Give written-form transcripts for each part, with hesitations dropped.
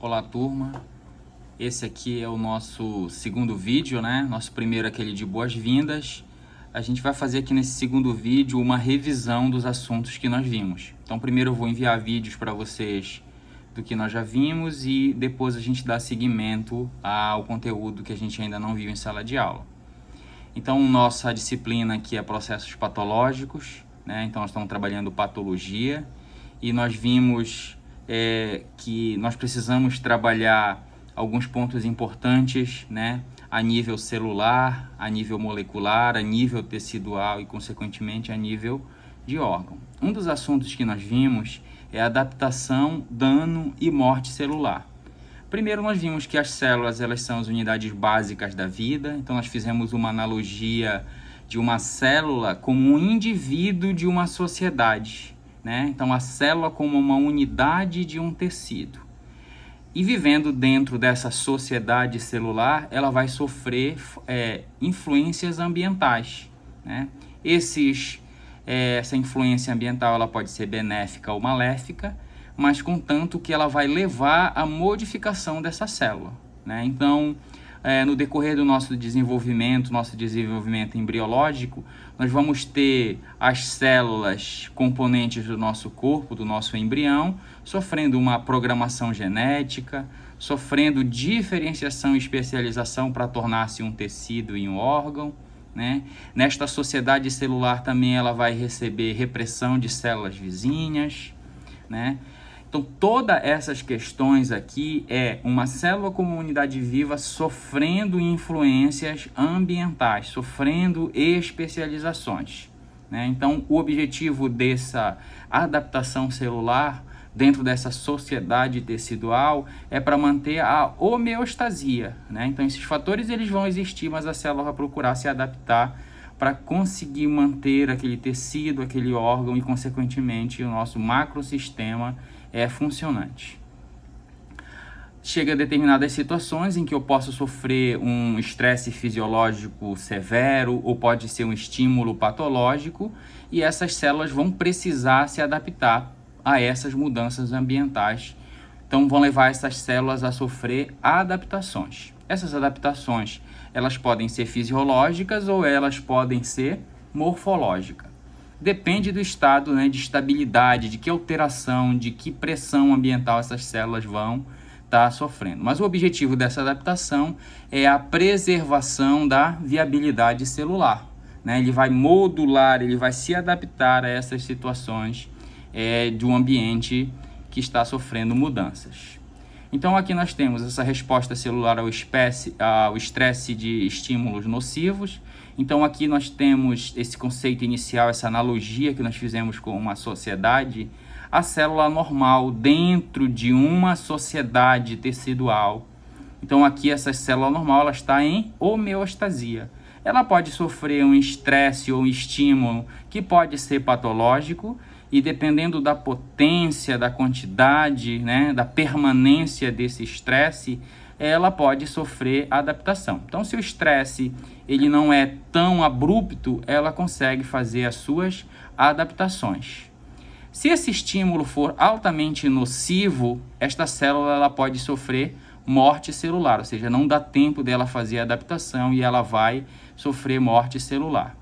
Olá, turma. Esse aqui é o nosso segundo vídeo, né? Nosso primeiro aquele de boas-vindas. A gente vai fazer aqui nesse segundo vídeo uma revisão dos assuntos que nós vimos. Então, primeiro eu vou enviar vídeos para vocês do que nós já vimos e depois a gente dá seguimento ao conteúdo que a gente ainda não viu em sala de aula. Então, nossa disciplina aqui é processos patológicos, né? Então, nós estamos trabalhando patologia e nós vimos que nós precisamos trabalhar alguns pontos importantes, né? A nível celular, a nível molecular, a nível tecidual e, consequentemente, a nível de órgão. Um dos assuntos que nós vimos é adaptação, dano e morte celular. Primeiro, nós vimos que as células elas são as unidades básicas da vida, então nós fizemos uma analogia de uma célula como um indivíduo de uma sociedade, né? Então, a célula como uma unidade de um tecido. E vivendo dentro dessa sociedade celular, ela vai sofrer influências ambientais, né? Essa influência ambiental ela pode ser benéfica ou maléfica, mas contanto que ela vai levar à modificação dessa célula, né? Então, no decorrer do nosso desenvolvimento embriológico, nós vamos ter as células componentes do nosso corpo, do nosso embrião, sofrendo uma programação genética, sofrendo diferenciação e especialização para tornar-se um tecido e um órgão, né? Nesta sociedade celular também ela vai receber repressão de células vizinhas, né? Então, todas essas questões aqui é uma célula como unidade viva sofrendo influências ambientais, sofrendo especializações, né? Então, o objetivo dessa adaptação celular dentro dessa sociedade tecidual é para manter a homeostasia, né? Então, esses fatores eles vão existir, mas a célula vai procurar se adaptar para conseguir manter aquele tecido, aquele órgão e, consequentemente, o nosso macrosistema funcionante. Chega a determinadas situações em que eu posso sofrer um estresse fisiológico severo ou pode ser um estímulo patológico e essas células vão precisar se adaptar a essas mudanças ambientais. Então, vão levar essas células a sofrer adaptações. Essas adaptações, elas podem ser fisiológicas ou elas podem ser morfológicas. Depende do estado, né, de estabilidade, de que alteração, de que pressão ambiental essas células vão estar sofrendo. Mas o objetivo dessa adaptação é a preservação da viabilidade celular, né? Ele vai modular, ele vai se adaptar a essas situações de um ambiente que está sofrendo mudanças. Então, aqui nós temos essa resposta celular ao estresse de estímulos nocivos. Então, aqui nós temos esse conceito inicial, essa analogia que nós fizemos com uma sociedade, a célula normal dentro de uma sociedade tecidual. Então, aqui essa célula normal ela está em homeostasia. Ela pode sofrer um estresse ou um estímulo que pode ser patológico, e dependendo da potência, da quantidade, né, da permanência desse estresse, ela pode sofrer adaptação. Então, se o estresse ele não é tão abrupto, ela consegue fazer as suas adaptações. Se esse estímulo for altamente nocivo, esta célula ela pode sofrer morte celular, ou seja, não dá tempo dela fazer a adaptação e ela vai sofrer morte celular.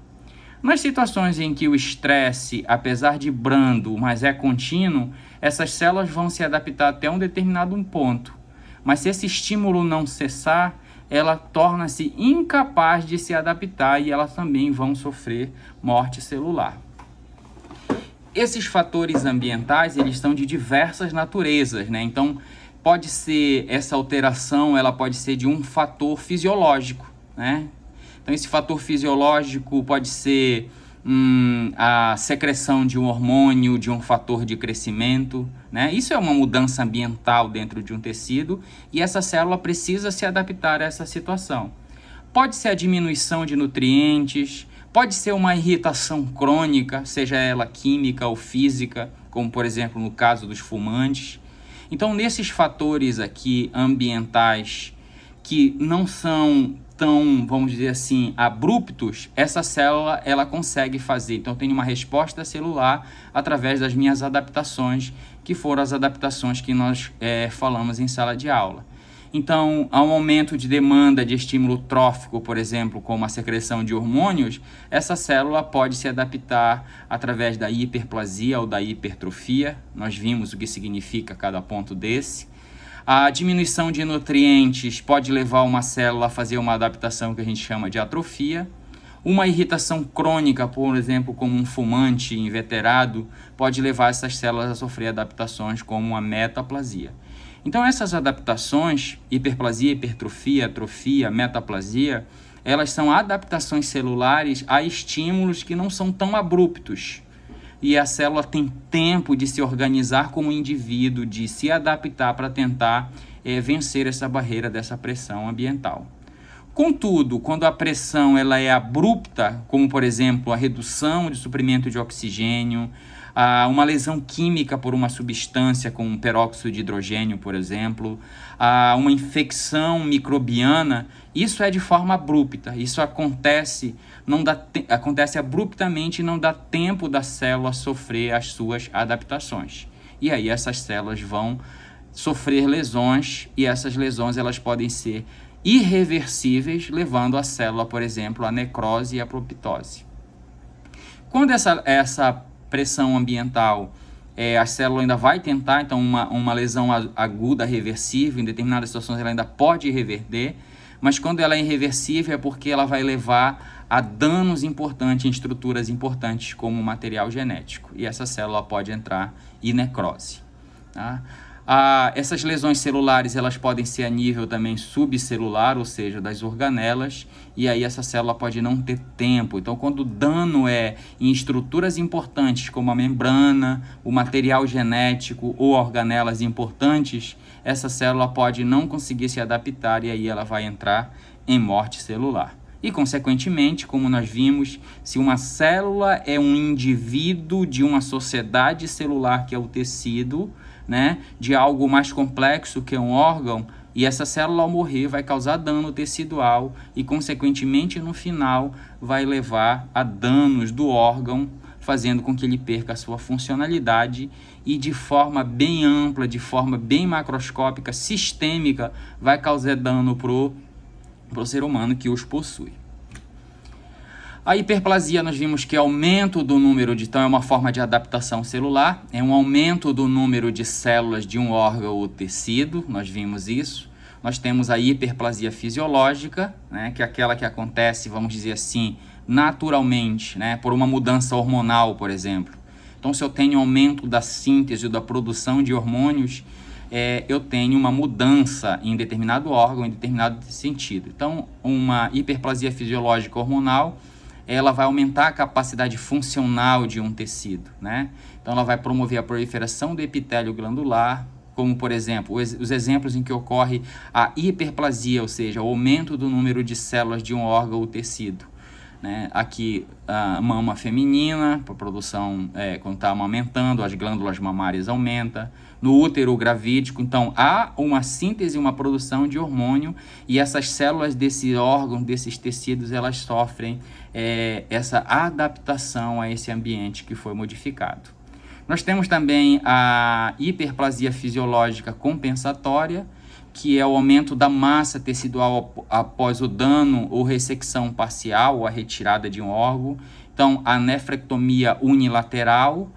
Nas situações em que o estresse, apesar de brando, mas é contínuo, essas células vão se adaptar até um determinado ponto. Mas se esse estímulo não cessar, ela torna-se incapaz de se adaptar e elas também vão sofrer morte celular. Esses fatores ambientais, eles são de diversas naturezas, né? Então, pode ser, essa alteração, ela pode ser de um fator fisiológico, né? Então, esse fator fisiológico pode ser a secreção de um hormônio, de um fator de crescimento, né? Isso é uma mudança ambiental dentro de um tecido e essa célula precisa se adaptar a essa situação. Pode ser a diminuição de nutrientes, pode ser uma irritação crônica, seja ela química ou física, como por exemplo no caso dos fumantes. Então, nesses fatores aqui ambientais que não são tão, vamos dizer assim, abruptos, essa célula ela consegue fazer. Então, tem uma resposta celular através das minhas adaptações, que foram as adaptações que nós falamos em sala de aula. Então, há um aumento de demanda de estímulo trófico, por exemplo, como a secreção de hormônios, essa célula pode se adaptar através da hiperplasia ou da hipertrofia. Nós vimos o que significa cada ponto desse. A diminuição de nutrientes pode levar uma célula a fazer uma adaptação que a gente chama de atrofia. Uma irritação crônica, por exemplo, como um fumante inveterado, pode levar essas células a sofrer adaptações como a metaplasia. Então, essas adaptações, hiperplasia, hipertrofia, atrofia, metaplasia, elas são adaptações celulares a estímulos que não são tão abruptos. E a célula tem tempo de se organizar como indivíduo, de se adaptar para tentar vencer essa barreira dessa pressão ambiental. Contudo, quando a pressão ela é abrupta, como por exemplo a redução de suprimento de oxigênio, uma lesão química por uma substância como peróxido de hidrogênio, por exemplo, uma infecção microbiana, isso é de forma abrupta, isso acontece abruptamente e não dá tempo da célula sofrer as suas adaptações. E aí essas células vão sofrer lesões e essas lesões elas podem ser irreversíveis, levando a célula, por exemplo, à necrose e à apoptose. Quando essa pressão ambiental, a célula ainda vai tentar, então uma lesão aguda reversível, em determinadas situações ela ainda pode reverter, mas quando ela é irreversível é porque ela vai levar a danos importantes em estruturas importantes como o material genético, e essa célula pode entrar em necrose. Tá? Essas lesões celulares elas podem ser a nível também subcelular, ou seja, das organelas, e aí essa célula pode não ter tempo. Então, quando o dano é em estruturas importantes como a membrana, o material genético ou organelas importantes, essa célula pode não conseguir se adaptar e aí ela vai entrar em morte celular. E, consequentemente, como nós vimos, se uma célula é um indivíduo de uma sociedade celular que é o tecido, né, de algo mais complexo que é um órgão, e essa célula ao morrer vai causar dano tecidual e, consequentemente, no final vai levar a danos do órgão, fazendo com que ele perca a sua funcionalidade e de forma bem ampla, de forma bem macroscópica, sistêmica, vai causar dano para o ser humano que os possui. A hiperplasia nós vimos que é aumento do número então é uma forma de adaptação celular, é um aumento do número de células de um órgão ou tecido, nós vimos isso. Nós temos a hiperplasia fisiológica, né, que é aquela que acontece, vamos dizer assim, naturalmente, né, por uma mudança hormonal, por exemplo. Então, se eu tenho aumento da síntese ou da produção de hormônios, eu tenho uma mudança em determinado órgão, em determinado sentido. Então, uma hiperplasia fisiológica hormonal, ela vai aumentar a capacidade funcional de um tecido, né? Então, ela vai promover a proliferação do epitélio glandular, como, por exemplo, os exemplos em que ocorre a hiperplasia, ou seja, o aumento do número de células de um órgão ou tecido. Né? Aqui, a mama feminina, para produção, quando está amamentando, as glândulas mamárias aumentam. No útero gravídico, então, há uma síntese, uma produção de hormônio, e essas células desse órgão, desses tecidos, elas sofrem essa adaptação a esse ambiente que foi modificado. Nós temos também a hiperplasia fisiológica compensatória, que é o aumento da massa tecidual após o dano ou ressecção parcial ou a retirada de um órgão. Então, a nefrectomia unilateral,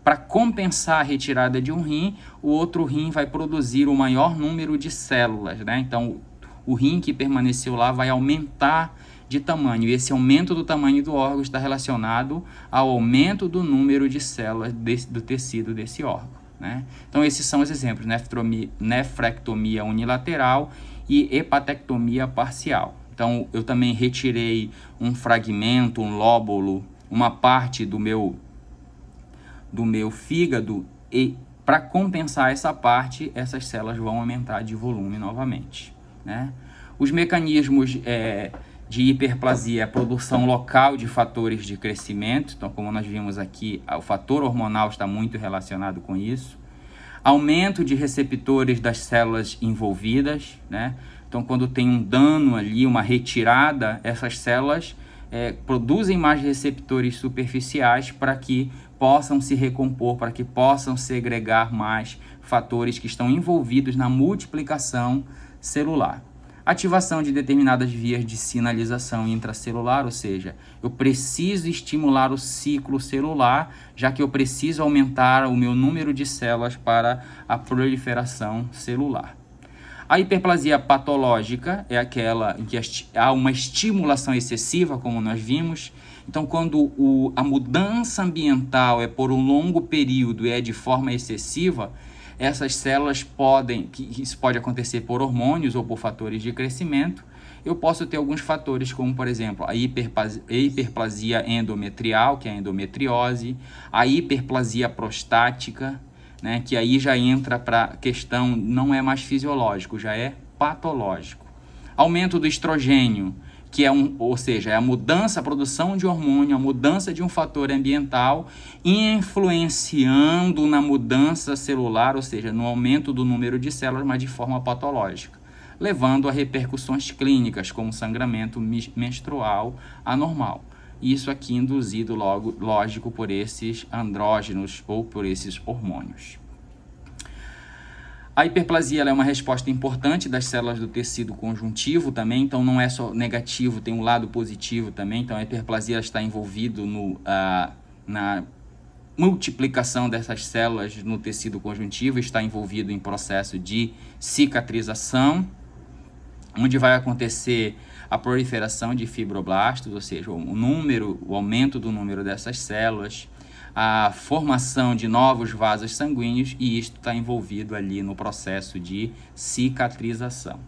para compensar a retirada de um rim, o outro rim vai produzir o maior número de células, né? Então, o rim que permaneceu lá vai aumentar de tamanho, e esse aumento do tamanho do órgão está relacionado ao aumento do número de células do tecido desse órgão, né? Então, esses são os exemplos: nefrectomia unilateral e hepatectomia parcial. Então, eu também retirei um fragmento, um lóbulo, uma parte do meu fígado, e para compensar essa parte, essas células vão aumentar de volume novamente, né? Os mecanismos de hiperplasia, a produção local de fatores de crescimento. Então, como nós vimos aqui, o fator hormonal está muito relacionado com isso. Aumento de receptores das células envolvidas, né? Então, quando tem um dano ali, uma retirada, essas células produzem mais receptores superficiais para que possam se recompor, para que possam segregar mais fatores que estão envolvidos na multiplicação celular. Ativação de determinadas vias de sinalização intracelular, ou seja, eu preciso estimular o ciclo celular, já que eu preciso aumentar o meu número de células para a proliferação celular. A hiperplasia patológica é aquela em que há uma estimulação excessiva, como nós vimos. Então, quando a mudança ambiental é por um longo período e é de forma excessiva, essas células isso pode acontecer por hormônios ou por fatores de crescimento. Eu posso ter alguns fatores, como por exemplo, a hiperplasia endometrial, que é a endometriose, a hiperplasia prostática, né, que aí já entra para a questão, não é mais fisiológico, já é patológico. Aumento do estrogênio, que ou seja, é a mudança, a produção de hormônio, a mudança de um fator ambiental, influenciando na mudança celular, ou seja, no aumento do número de células, mas de forma patológica, levando a repercussões clínicas, como sangramento menstrual anormal. Isso aqui induzido, lógico, por esses andrógenos ou por esses hormônios. A hiperplasia é uma resposta importante das células do tecido conjuntivo também, então não é só negativo, tem um lado positivo também. Então a hiperplasia está envolvida na multiplicação dessas células no tecido conjuntivo, está envolvido em processo de cicatrização, onde vai acontecer a proliferação de fibroblastos, ou seja, o aumento do número dessas células, a formação de novos vasos sanguíneos, e isto está envolvido ali no processo de cicatrização.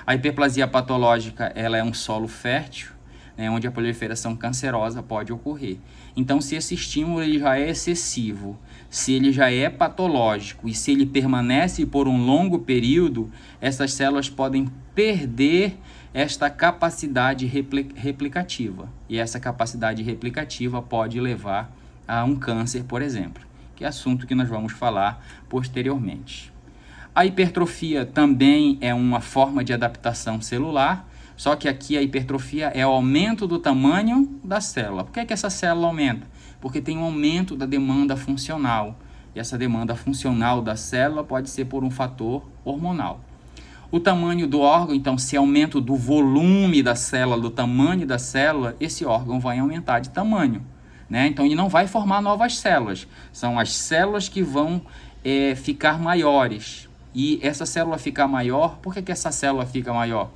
A hiperplasia patológica, ela é um solo fértil, né, onde a proliferação cancerosa pode ocorrer. Então, se esse estímulo ele já é excessivo, se ele já é patológico e se ele permanece por um longo período, essas células podem perder esta capacidade replicativa. E essa capacidade replicativa pode levar a um câncer, por exemplo, que é assunto que nós vamos falar posteriormente. A hipertrofia também é uma forma de adaptação celular, só que aqui a hipertrofia é o aumento do tamanho da célula. Por que é que essa célula aumenta? Porque tem um aumento da demanda funcional. E essa demanda funcional da célula pode ser por um fator hormonal. O tamanho do órgão, então, se aumento do volume da célula, do tamanho da célula, esse órgão vai aumentar de tamanho, né? Então, ele não vai formar novas células. São as células que vão ficar maiores. E essa célula ficar maior, por que essa célula fica maior?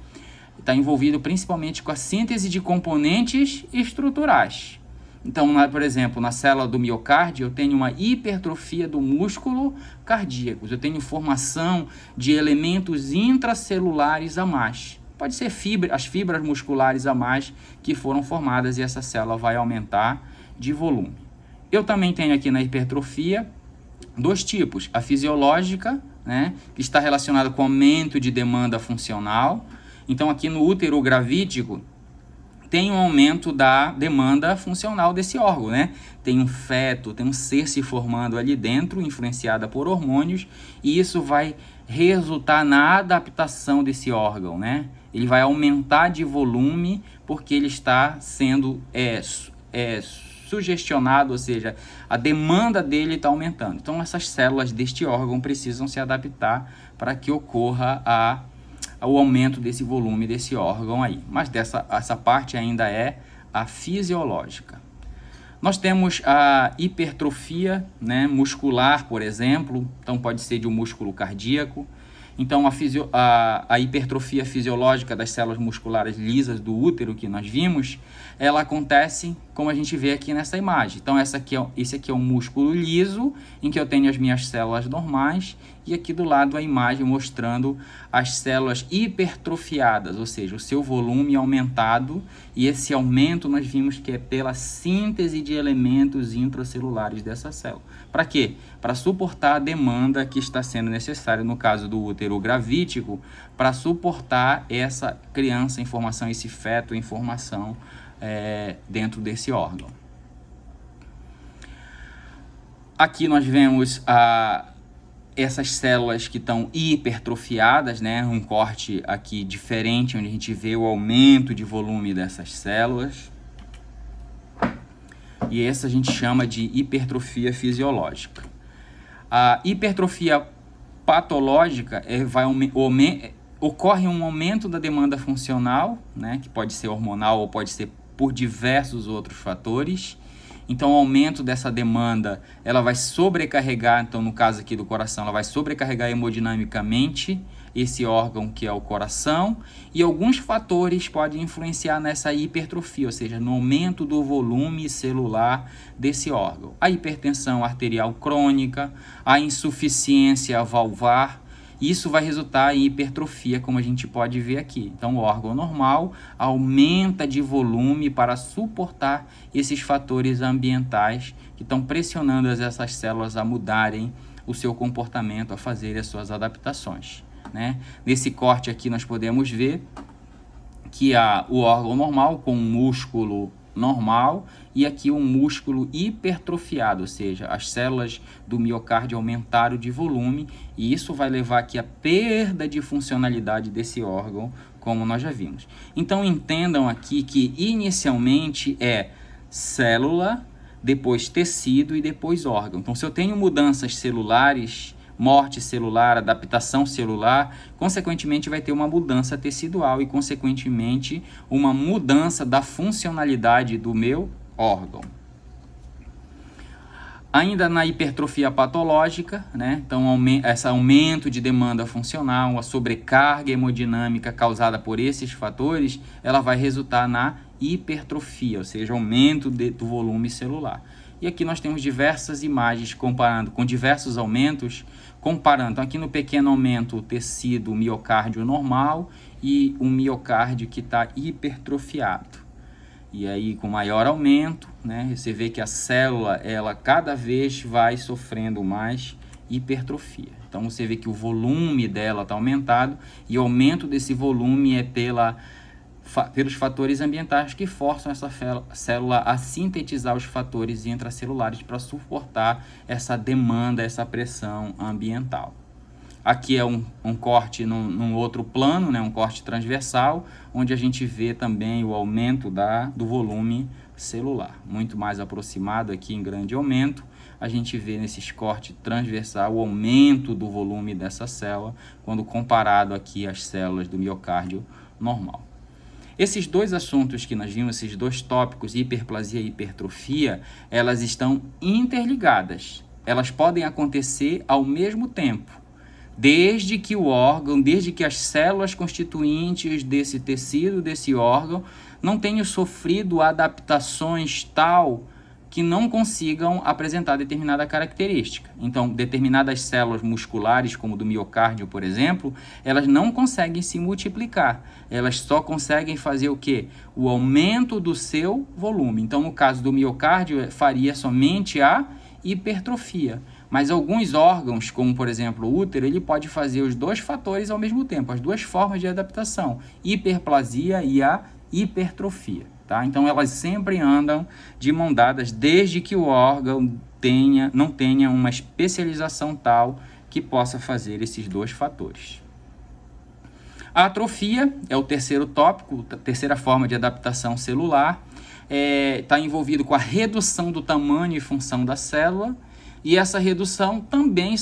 Está envolvido principalmente com a síntese de componentes estruturais. Então, por exemplo, na célula do miocárdio, eu tenho uma hipertrofia do músculo cardíaco. Eu tenho formação de elementos intracelulares a mais. Pode ser as fibras musculares a mais que foram formadas e essa célula vai aumentar de volume. Eu também tenho aqui na hipertrofia dois tipos. A fisiológica, né, que está relacionada com aumento de demanda funcional. Então, aqui no útero gravídico, tem um aumento da demanda funcional desse órgão, né? Tem um feto, tem um ser se formando ali dentro, influenciada por hormônios, e isso vai resultar na adaptação desse órgão, né? Ele vai aumentar de volume porque ele está sendo sugestionado, ou seja, a demanda dele está aumentando. Então, essas células deste órgão precisam se adaptar para que ocorra o aumento desse volume desse órgão aí. Mas essa parte ainda é a fisiológica. Nós temos a hipertrofia, né, muscular, por exemplo. Então, pode ser de um músculo cardíaco. Então, a hipertrofia fisiológica das células musculares lisas do útero que nós vimos, ela acontece como a gente vê aqui nessa imagem. Então, esse aqui é um músculo liso, em que eu tenho as minhas células normais, e aqui do lado a imagem mostrando as células hipertrofiadas, ou seja, o seu volume aumentado, e esse aumento nós vimos que é pela síntese de elementos intracelulares dessa célula. Para quê? Para suportar a demanda que está sendo necessária, no caso do útero gravídico, para suportar essa criança em formação, esse feto em formação dentro desse órgão. Aqui nós vemos essas células que estão hipertrofiadas, né? Um corte aqui diferente, onde a gente vê o aumento de volume dessas células. E essa a gente chama de hipertrofia fisiológica. A hipertrofia patológica ocorre um aumento da demanda funcional, né? Que pode ser hormonal ou pode ser por diversos outros fatores. Então, o aumento dessa demanda, ela vai sobrecarregar, então no caso aqui do coração, ela vai sobrecarregar hemodinamicamente esse órgão que é o coração, e alguns fatores podem influenciar nessa hipertrofia, ou seja, no aumento do volume celular desse órgão. A hipertensão arterial crônica, a insuficiência valvar, isso vai resultar em hipertrofia, como a gente pode ver aqui. Então, o órgão normal aumenta de volume para suportar esses fatores ambientais que estão pressionando essas células a mudarem o seu comportamento, a fazerem as suas adaptações, né? Nesse corte aqui nós podemos ver que o órgão normal com um músculo normal e aqui um músculo hipertrofiado, ou seja, as células do miocárdio aumentaram de volume, e isso vai levar aqui a perda de funcionalidade desse órgão, como nós já vimos. Então entendam aqui que inicialmente é célula, depois tecido e depois órgão. Então se eu tenho mudanças celulares, morte celular, adaptação celular, consequentemente vai ter uma mudança tecidual e consequentemente uma mudança da funcionalidade do meu órgão. Ainda na hipertrofia patológica, né? Então esse aumento de demanda funcional, a sobrecarga hemodinâmica causada por esses fatores, ela vai resultar na hipertrofia, ou seja, aumento do volume celular. E aqui nós temos diversas imagens comparando com diversos aumentos, comparando. Então, aqui no pequeno aumento o tecido, o miocárdio normal e o miocárdio que está hipertrofiado. E aí com maior aumento, né, você vê que a célula, ela cada vez vai sofrendo mais hipertrofia. Então você vê que o volume dela está aumentado, e o aumento desse volume é pelos fatores ambientais que forçam essa célula a sintetizar os fatores intracelulares para suportar essa demanda, essa pressão ambiental. Aqui é um corte num outro plano, né, um corte transversal, onde a gente vê também o aumento do volume celular. Muito mais aproximado aqui em grande aumento, a gente vê nesses cortes transversal o aumento do volume dessa célula, quando comparado aqui às células do miocárdio normal. Esses dois assuntos que nós vimos, esses dois tópicos, hiperplasia e hipertrofia, elas estão interligadas. Elas podem acontecer ao mesmo tempo, desde que o órgão, desde que as células constituintes desse tecido, desse órgão, não tenham sofrido adaptações tal que não consigam apresentar determinada característica. Então, determinadas células musculares, como do miocárdio, por exemplo, elas não conseguem se multiplicar. Elas só conseguem fazer o quê? O aumento do seu volume. Então, no caso do miocárdio, faria somente a hipertrofia. Mas alguns órgãos, como por exemplo o útero, ele pode fazer os dois fatores ao mesmo tempo, as duas formas de adaptação, hiperplasia e a hipertrofia. Tá? Então elas sempre andam de mão dadas, desde que o órgão não tenha uma especialização tal que possa fazer esses dois fatores. A atrofia é o terceiro tópico, a terceira forma de adaptação celular, está envolvido com a redução do tamanho e função da célula, e essa redução também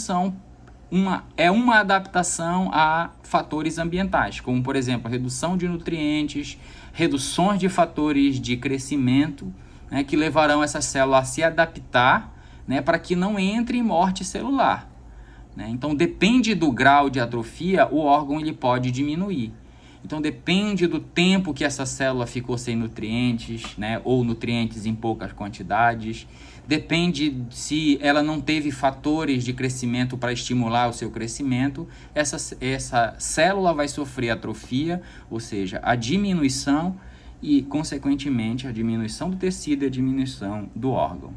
é uma adaptação a fatores ambientais, como por exemplo a redução de nutrientes, reduções de fatores de crescimento, né, que levarão essa célula a se adaptar, né, para que não entre em morte celular, né? Então depende do grau de atrofia, o órgão ele pode diminuir. Então depende do tempo que essa célula ficou sem nutrientes, né, ou nutrientes em poucas quantidades. Depende se ela não teve fatores de crescimento para estimular o seu crescimento. Essa célula vai sofrer atrofia, ou seja, a diminuição e, consequentemente, a diminuição do tecido e a diminuição do órgão.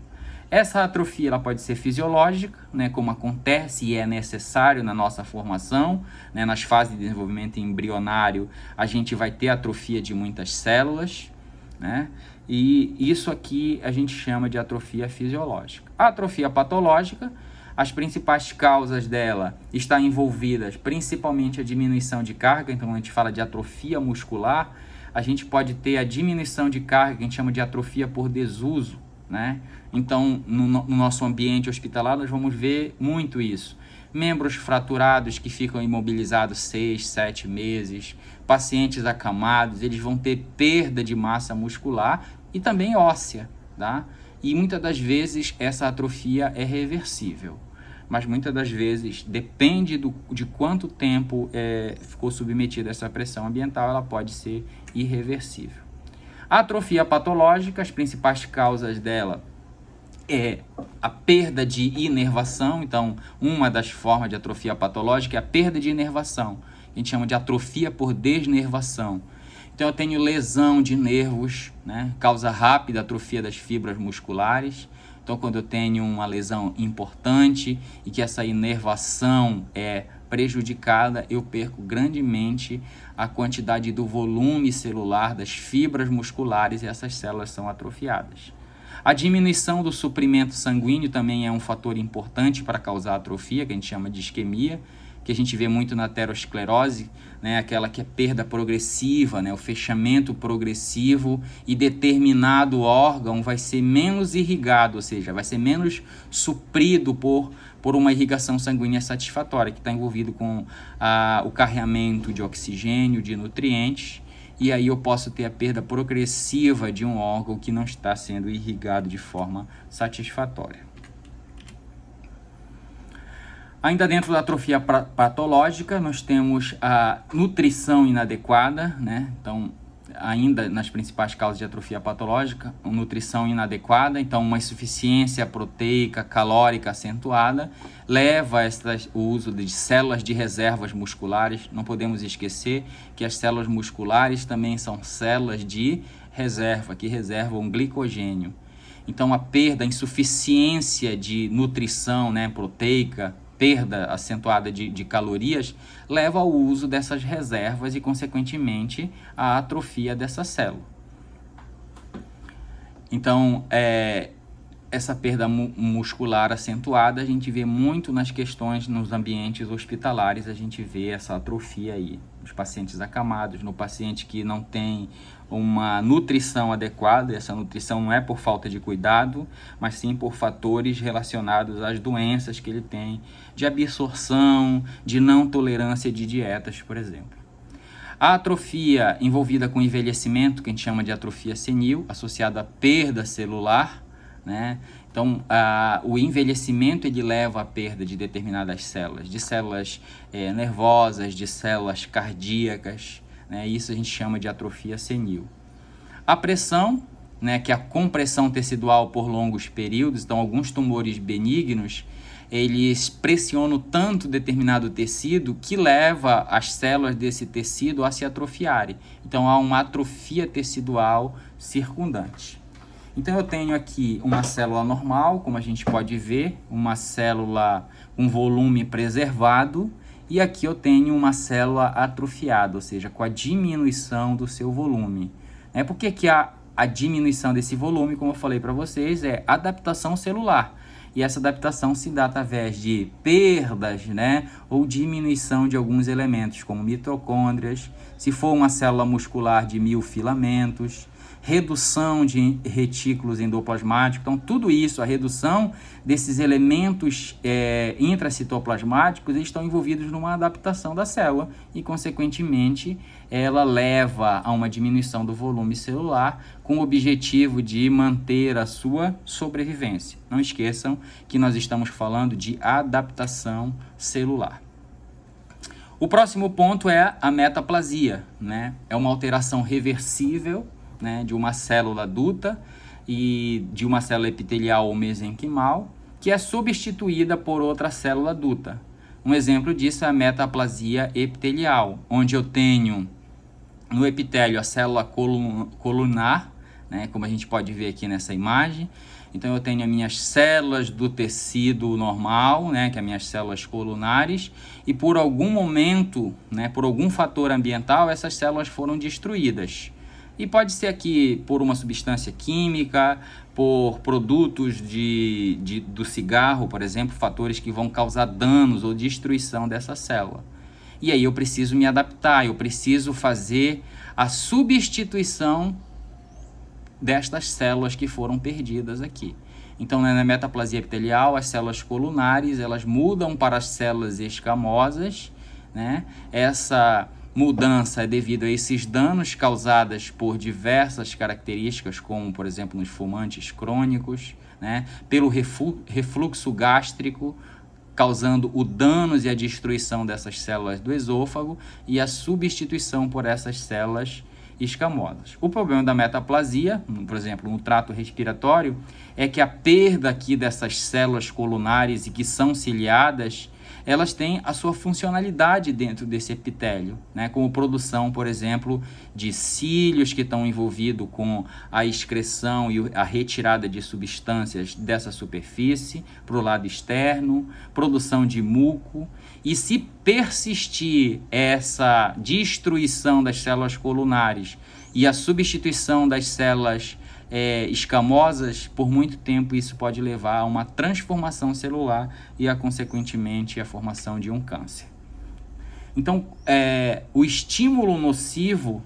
Essa atrofia ela pode ser fisiológica, né, como acontece e é necessário na nossa formação, né, nas fases de desenvolvimento embrionário, a gente vai ter atrofia de muitas células, né, e isso aqui a gente chama de atrofia fisiológica. A atrofia patológica, As principais causas dela estão envolvidas principalmente a diminuição de carga. Então, quando a gente fala de atrofia muscular, a gente pode ter a diminuição de carga, que a gente chama de atrofia por desuso, né? Então, no nosso ambiente hospitalar, nós vamos ver muito isso. Membros fraturados que ficam imobilizados 6, 7 meses, pacientes acamados, eles vão ter perda de massa muscular e também óssea, tá? E muitas das vezes essa atrofia é reversível, mas muitas das vezes, depende de quanto tempo ficou submetida a essa pressão ambiental, ela pode ser irreversível. A atrofia patológica, as principais causas dela é a perda de inervação. Então, uma das formas de atrofia patológica é a perda de inervação. A gente chama de atrofia por desnervação. Então, eu tenho lesão de nervos, né? Causa rápida atrofia das fibras musculares. Então, quando eu tenho uma lesão importante e que essa inervação é prejudicada, eu perco grandemente a quantidade do volume celular das fibras musculares e essas células são atrofiadas. A diminuição do suprimento sanguíneo também é um fator importante para causar atrofia, que a gente chama de isquemia, que a gente vê muito na aterosclerose, né, aquela que é perda progressiva, né, o fechamento progressivo, e determinado órgão vai ser menos irrigado, ou seja, vai ser menos suprido por uma irrigação sanguínea satisfatória, que está envolvido com o carreamento de oxigênio, de nutrientes, e aí eu posso ter a perda progressiva de um órgão que não está sendo irrigado de forma satisfatória. Ainda dentro da atrofia patológica, nós temos a nutrição inadequada, né? Então, ainda nas principais causas de atrofia patológica, a nutrição inadequada, então uma insuficiência proteica, calórica acentuada, leva a o uso de células de reservas musculares. Não podemos esquecer que as células musculares também são células de reserva, que reservam glicogênio. Então, a perda, a insuficiência de nutrição, né, proteica, perda acentuada de calorias, leva ao uso dessas reservas e, consequentemente, à atrofia dessa célula. Então, essa perda muscular acentuada, a gente vê muito nas questões, nos ambientes hospitalares, a gente vê essa atrofia aí, nos pacientes acamados, no paciente que não tem uma nutrição adequada. Essa nutrição não é por falta de cuidado, mas sim por fatores relacionados às doenças que ele tem, de absorção, de não tolerância de dietas, por exemplo. A atrofia envolvida com envelhecimento, que a gente chama de atrofia senil, associada à perda celular, né? Então, o envelhecimento ele leva à perda de determinadas células, de células nervosas, de células cardíacas, né? Isso a gente chama de atrofia senil. A pressão, né, que é a compressão tecidual por longos períodos. Então, alguns tumores benignos, eles pressionam tanto determinado tecido que leva as células desse tecido a se atrofiarem. Então, há uma atrofia tecidual circundante. Então, eu tenho aqui uma célula normal, como a gente pode ver, uma célula com volume preservado, e aqui eu tenho uma célula atrofiada, ou seja, com a diminuição do seu volume. Por que a diminuição desse volume, como eu falei para vocês, é adaptação celular. E essa adaptação se dá através de perdas, né, ou diminuição de alguns elementos, como mitocôndrias, se for uma célula muscular de miofilamentos, redução de retículos endoplasmáticos. Então, tudo isso, a redução desses elementos intracitoplasmáticos, eles estão envolvidos numa adaptação da célula e, consequentemente, ela leva a uma diminuição do volume celular com o objetivo de manter a sua sobrevivência. Não esqueçam que nós estamos falando de adaptação celular. O próximo ponto é a metaplasia, né? É uma alteração reversível, né, de uma célula adulta e de uma célula epitelial ou mesenquimal, que é substituída por outra célula adulta. Um exemplo disso é a metaplasia epitelial, onde eu tenho no epitélio a célula colunar, né, como a gente pode ver aqui nessa imagem. Então, eu tenho as minhas células do tecido normal, né, que são as minhas células colunares, e por algum momento, né, por algum fator ambiental, essas células foram destruídas. E pode ser aqui por uma substância química, por produtos do cigarro, por exemplo, fatores que vão causar danos ou destruição dessa célula. E aí eu preciso me adaptar, eu preciso fazer a substituição destas células que foram perdidas aqui. Então, na metaplasia epitelial, as células colunares, elas mudam para as células escamosas, né? Essa mudança é devido a esses danos causados por diversas características, como, por exemplo, nos fumantes crônicos, né? Pelo refluxo gástrico, causando o dano e a destruição dessas células do esôfago e a substituição por essas células escamosas. O problema da metaplasia, por exemplo, no trato respiratório, é que a perda aqui dessas células colunares e que são ciliadas, elas têm a sua funcionalidade dentro desse epitélio, né? Como produção, por exemplo, de cílios que estão envolvidos com a excreção e a retirada de substâncias dessa superfície para o lado externo, produção de muco. E se persistir essa destruição das células colunares e a substituição das células escamosas, por muito tempo isso pode levar a uma transformação celular e, consequentemente, a formação de um câncer. Então, o estímulo nocivo,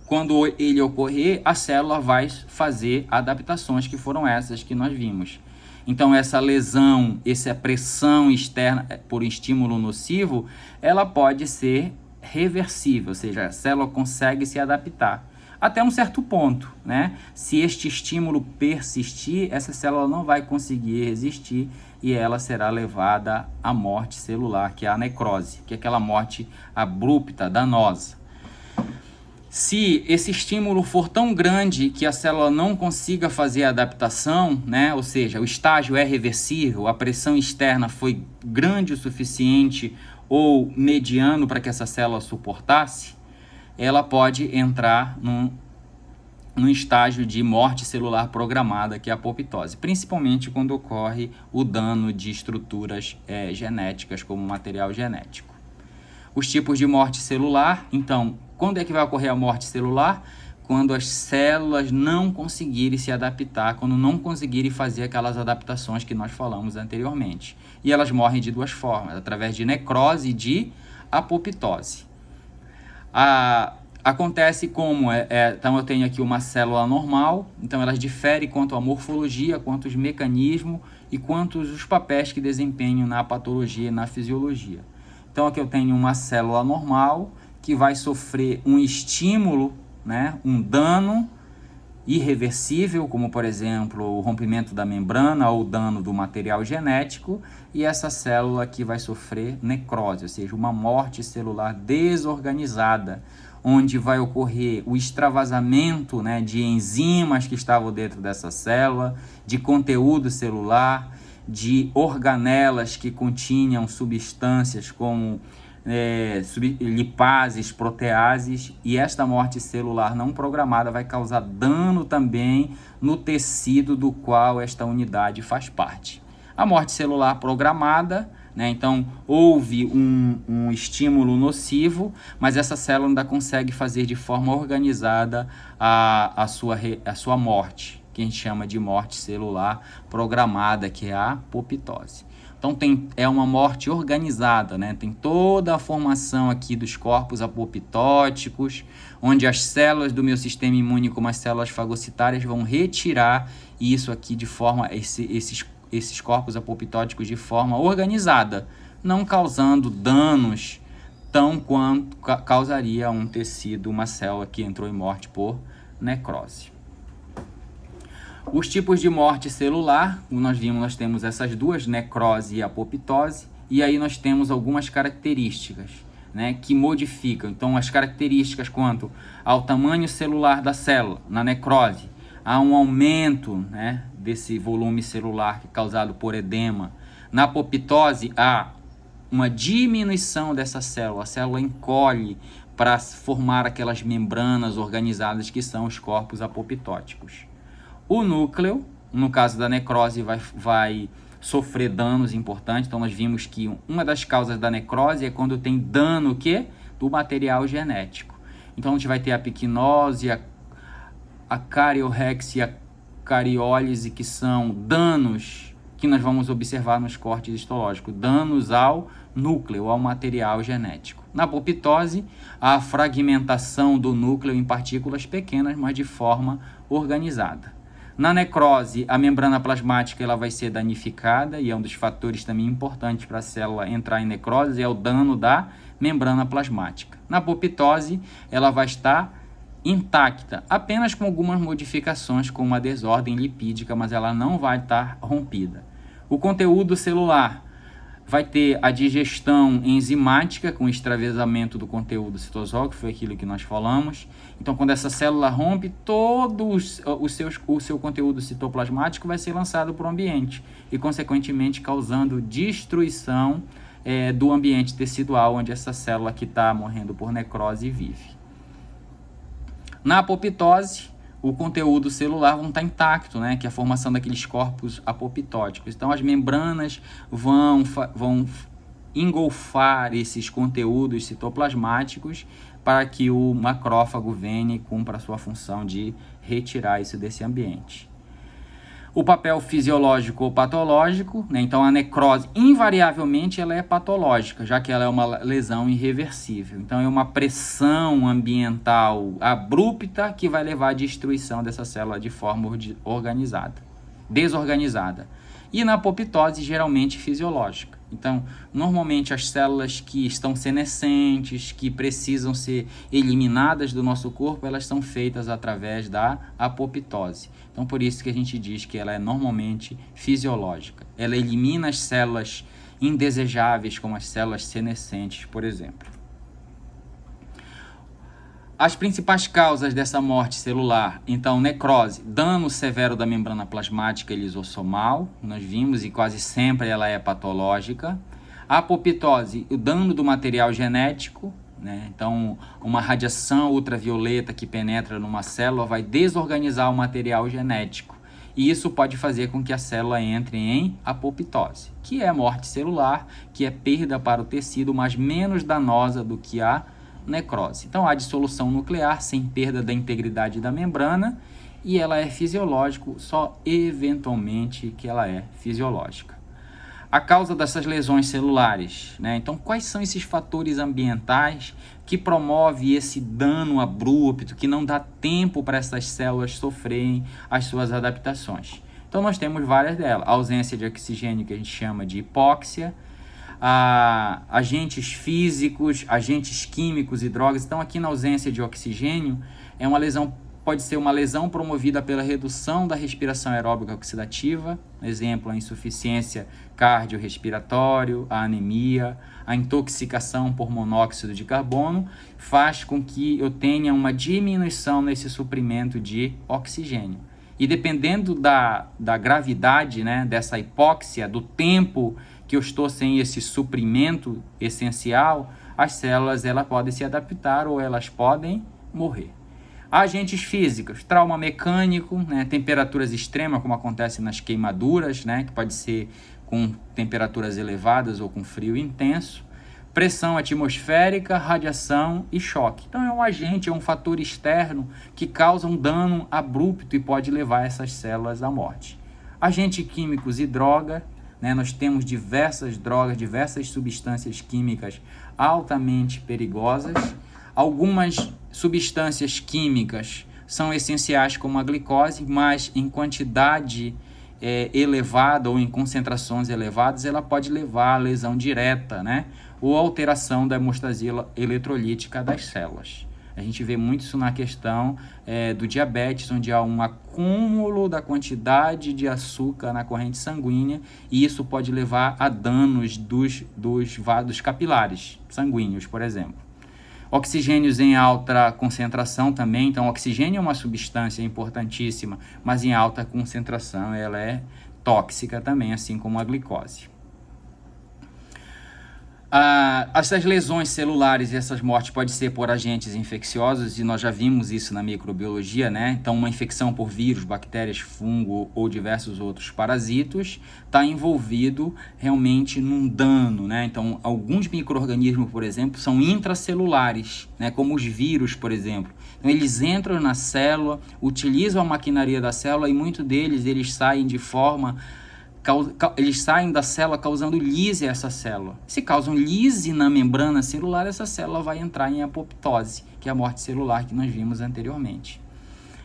quando ele ocorrer, a célula vai fazer adaptações que foram essas que nós vimos. Então, essa lesão, essa pressão externa por estímulo nocivo, ela pode ser reversível, ou seja, a célula consegue se adaptar até um certo ponto, né? Se este estímulo persistir, essa célula não vai conseguir resistir e ela será levada à morte celular, que é a necrose, que é aquela morte abrupta, danosa. Se esse estímulo for tão grande que a célula não consiga fazer a adaptação, né? Ou seja, o estágio é reversível, a pressão externa foi grande o suficiente ou mediano para que essa célula suportasse, ela pode entrar num estágio de morte celular programada, que é a apoptose, principalmente quando ocorre o dano de estruturas genéticas, como material genético. Os tipos de morte celular, então, quando é que vai ocorrer a morte celular? Quando as células não conseguirem se adaptar, quando não conseguirem fazer aquelas adaptações que nós falamos anteriormente. E elas morrem de duas formas, através de necrose e de apoptose. Acontece como, então eu tenho aqui uma célula normal, então elas diferem quanto à morfologia, quanto aos mecanismos e quanto os papéis que desempenham na patologia e na fisiologia. Então aqui eu tenho uma célula normal que vai sofrer um estímulo, né, um dano irreversível, como por exemplo o rompimento da membrana ou o dano do material genético, e essa célula aqui vai sofrer necrose, ou seja, uma morte celular desorganizada, onde vai ocorrer o extravasamento, né, de enzimas que estavam dentro dessa célula, de conteúdo celular, de organelas que continham substâncias como lipases, proteases, e esta morte celular não programada vai causar dano também no tecido do qual esta unidade faz parte. A morte celular programada, né, então houve um estímulo nocivo, mas essa célula ainda consegue fazer de forma organizada a sua morte, que a gente chama de morte celular programada, que é a apoptose. Então é uma morte organizada, né? Tem toda a formação aqui dos corpos apoptóticos, onde as células do meu sistema imune, como as células fagocitárias, vão retirar isso aqui de forma, esses corpos apoptóticos de forma organizada, não causando danos tão quanto causaria um tecido, uma célula que entrou em morte por necrose. Os tipos de morte celular, como nós vimos, nós temos essas duas, necrose e apoptose, e aí nós temos algumas características, né, que modificam. Então, as características quanto ao tamanho celular da célula, na necrose, há um aumento, né, desse volume celular causado por edema. Na apoptose, há uma diminuição dessa célula, a célula encolhe para formar aquelas membranas organizadas que são os corpos apoptóticos. O núcleo, no caso da necrose, vai sofrer danos importantes. Então, nós vimos que uma das causas da necrose é quando tem dano do material genético. Então a gente vai ter a piquinose, a cariorrex e a cariólise, que são danos que nós vamos observar nos cortes histológicos, danos ao núcleo, ao material genético. Na apoptose, a fragmentação do núcleo em partículas pequenas, mas de forma organizada. Na necrose, a membrana plasmática ela vai ser danificada, e é um dos fatores também importantes para a célula entrar em necrose, é o dano da membrana plasmática. Na apoptose, ela vai estar intacta, apenas com algumas modificações, como a desordem lipídica, mas ela não vai estar rompida. O conteúdo celular vai ter a digestão enzimática com extravasamento do conteúdo citosol, que foi aquilo que nós falamos. Então, quando essa célula rompe, todo o seu conteúdo citoplasmático vai ser lançado para o ambiente e, consequentemente, causando destruição do ambiente tecidual onde essa célula que está morrendo por necrose vive. Na apoptose, o conteúdo celular vai estar intacto, né, que é a formação daqueles corpos apoptóticos. Então, as membranas vão engolfar esses conteúdos citoplasmáticos para que o macrófago venha e cumpra a sua função de retirar isso desse ambiente. O papel fisiológico ou patológico, né? Então a necrose invariavelmente ela é patológica, já que ela é uma lesão irreversível. Então é uma pressão ambiental abrupta que vai levar à destruição dessa célula de forma desorganizada. E na apoptose geralmente fisiológica. Então, normalmente as células que estão senescentes, que precisam ser eliminadas do nosso corpo, elas são feitas através da apoptose. Então, por isso que a gente diz que ela é normalmente fisiológica. Ela elimina as células indesejáveis, como as células senescentes, por exemplo. As principais causas dessa morte celular, então, necrose, dano severo da membrana plasmática e lisossomal, nós vimos, e quase sempre ela é patológica. A apoptose, o dano do material genético, né? Então, uma radiação ultravioleta que penetra numa célula vai desorganizar o material genético. E isso pode fazer com que a célula entre em apoptose, que é morte celular, que é perda para o tecido, mas menos danosa do que a necrose. Então, há dissolução nuclear sem perda da integridade da membrana e ela é fisiológica, só eventualmente que ela é fisiológica. A causa dessas lesões celulares, né? Então, quais são esses fatores ambientais que promovem esse dano abrupto, que não dá tempo para essas células sofrerem as suas adaptações? Então, nós temos várias delas. A ausência de oxigênio, que a gente chama de hipóxia, agentes físicos, agentes químicos e drogas. Então, aqui na ausência de oxigênio, é uma lesão, pode ser uma lesão promovida pela redução da respiração aeróbica oxidativa, exemplo, a insuficiência cardiorrespiratória, a anemia, a intoxicação por monóxido de carbono, faz com que eu tenha uma diminuição nesse suprimento de oxigênio. E dependendo da gravidade, né, dessa hipóxia, do tempo que eu estou sem esse suprimento essencial, as células elas podem se adaptar ou elas podem morrer. Agentes físicos, trauma mecânico, né, temperaturas extremas, como acontece nas queimaduras, né, que pode ser com temperaturas elevadas ou com frio intenso, pressão atmosférica, radiação e choque. Então é um agente, é um fator externo que causa um dano abrupto e pode levar essas células à morte. Agentes químicos e droga, né, nós temos diversas drogas, diversas substâncias químicas altamente perigosas. Algumas substâncias químicas são essenciais como a glicose, mas em quantidade elevada ou em concentrações elevadas, ela pode levar à lesão direta, né, ou alteração da hemostasia eletrolítica das células. A gente vê muito isso na questão do diabetes, onde há um acúmulo da quantidade de açúcar na corrente sanguínea, e isso pode levar a danos dos vasos capilares sanguíneos, por exemplo. Oxigênios em alta concentração também. Então, oxigênio é uma substância importantíssima, mas em alta concentração ela é tóxica também, assim como a glicose. Essas lesões celulares e essas mortes podem ser por agentes infecciosos, e nós já vimos isso na microbiologia, né? Então, uma infecção por vírus, bactérias, fungo ou diversos outros parasitos está envolvido realmente num dano, né? Então, alguns micro-organismos, por exemplo, são intracelulares, né? Como os vírus, por exemplo. Então, eles entram na célula, utilizam a maquinaria da célula e muitos deles eles saem de forma... Eles saem da célula causando lise a essa célula. Se causam lise na membrana celular, essa célula vai entrar em apoptose, que é a morte celular que nós vimos anteriormente.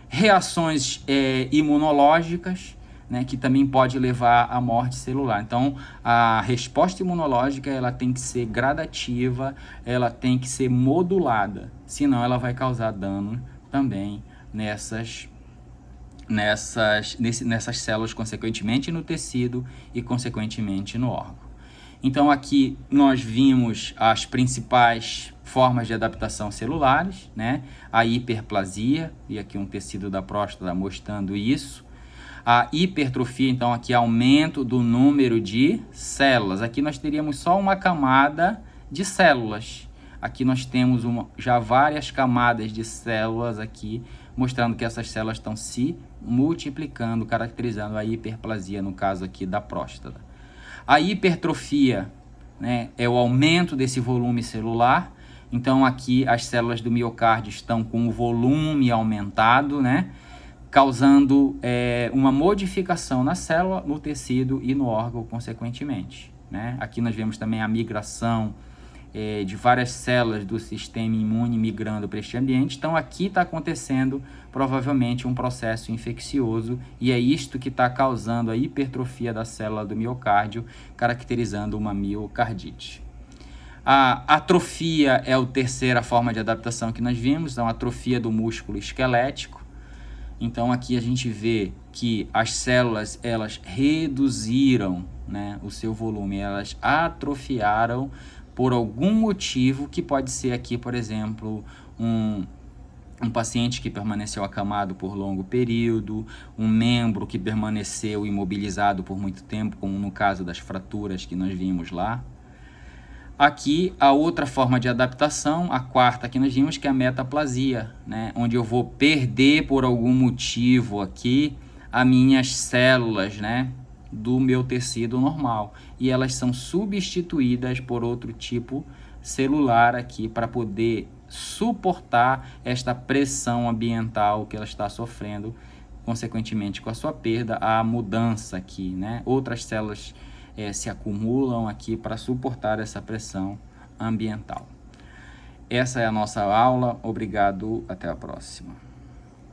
Reações imunológicas, né, que também pode levar à morte celular. Então, a resposta imunológica ela tem que ser gradativa, ela tem que ser modulada, senão ela vai causar dano também nessas células, consequentemente no tecido e consequentemente no órgão. Então aqui nós vimos as principais formas de adaptação celulares, né? A hiperplasia, e aqui um tecido da próstata mostrando isso. A hipertrofia, então aqui aumento do número de células. Aqui nós teríamos só uma camada de células. Aqui nós temos já várias camadas de células aqui, mostrando que essas células estão se multiplicando, caracterizando a hiperplasia, no caso aqui da próstata. A hipertrofia, né, é o aumento desse volume celular. Então aqui as células do miocárdio estão com o volume aumentado, né, causando uma modificação na célula, no tecido e no órgão consequentemente, né? Aqui nós vemos também a migração de várias células do sistema imune migrando para este ambiente. Então aqui está acontecendo provavelmente um processo infeccioso e é isto que está causando a hipertrofia da célula do miocárdio, caracterizando uma miocardite. A atrofia é a terceira forma de adaptação que nós vimos, então a atrofia do músculo esquelético. Então aqui a gente vê que as células elas reduziram, né, o seu volume, elas atrofiaram por algum motivo, que pode ser aqui, por exemplo, um paciente que permaneceu acamado por longo período, um membro que permaneceu imobilizado por muito tempo, como no caso das fraturas que nós vimos lá. Aqui, a outra forma de adaptação, a quarta que nós vimos, que é a metaplasia, né? Onde eu vou perder por algum motivo aqui as minhas células, né, do meu tecido normal, e elas são substituídas por outro tipo celular aqui para poder suportar esta pressão ambiental que ela está sofrendo, consequentemente com a sua perda, a mudança aqui, né? Outras células se acumulam aqui para suportar essa pressão ambiental. Essa é a nossa aula. Obrigado, até a próxima.